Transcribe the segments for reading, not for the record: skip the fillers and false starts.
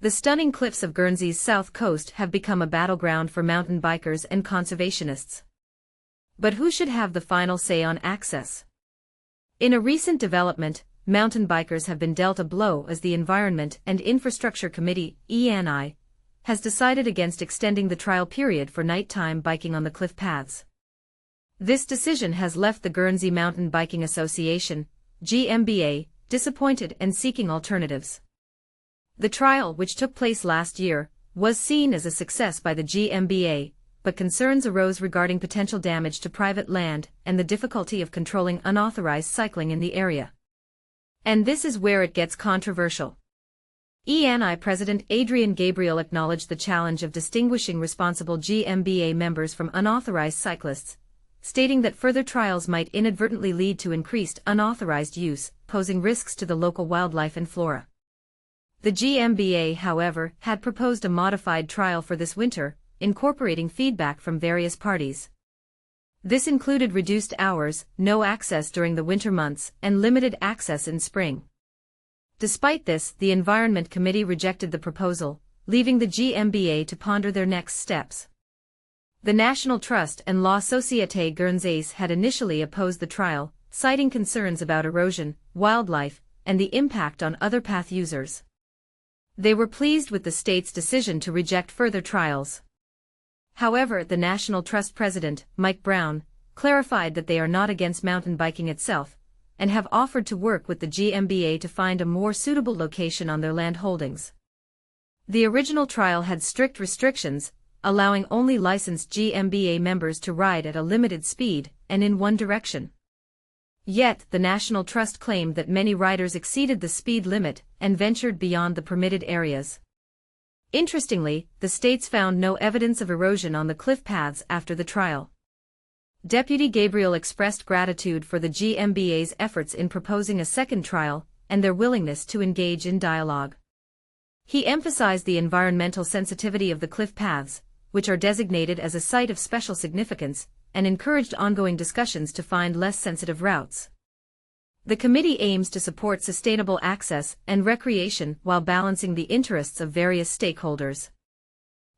The stunning cliffs of Guernsey's south coast have become a battleground for mountain bikers and conservationists. But who should have the final say on access? In a recent development, mountain bikers have been dealt a blow as the Environment and Infrastructure Committee, ENI, has decided against extending the trial period for nighttime biking on the cliff paths. This decision has left the Guernsey Mountain Biking Association, GMBA, disappointed and seeking alternatives. The trial, which took place last year, was seen as a success by the GMBA, but concerns arose regarding potential damage to private land and the difficulty of controlling unauthorized cycling in the area. And this is where it gets controversial. ENI President Adrian Gabriel acknowledged the challenge of distinguishing responsible GMBA members from unauthorized cyclists, stating that further trials might inadvertently lead to increased unauthorized use, posing risks to the local wildlife and flora. The GMBA, however, had proposed a modified trial for this winter, incorporating feedback from various parties. This included reduced hours, no access during the winter months, and limited access in spring. Despite this, the Environment Committee rejected the proposal, leaving the GMBA to ponder their next steps. The National Trust and La Société Guernseys had initially opposed the trial, citing concerns about erosion, wildlife, and the impact on other path users. They were pleased with the state's decision to reject further trials. However, the National Trust President, Mike Brown, clarified that they are not against mountain biking itself, and have offered to work with the GMBA to find a more suitable location on their land holdings. The original trial had strict restrictions, allowing only licensed GMBA members to ride at a limited speed and in one direction. Yet, the National Trust claimed that many riders exceeded the speed limit and ventured beyond the permitted areas. Interestingly, the states found no evidence of erosion on the cliff paths after the trial. Deputy Gabriel expressed gratitude for the GMBA's efforts in proposing a second trial and their willingness to engage in dialogue. He emphasized the environmental sensitivity of the cliff paths, which are designated as a site of special significance, and encouraged ongoing discussions to find less sensitive routes. The committee aims to support sustainable access and recreation while balancing the interests of various stakeholders.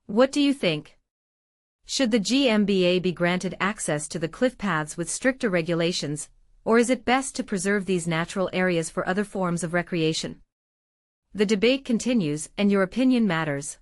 What do you think? Should the GMBA be granted access to the cliff paths with stricter regulations, or is it best to preserve these natural areas for other forms of recreation? The debate continues, and your opinion matters.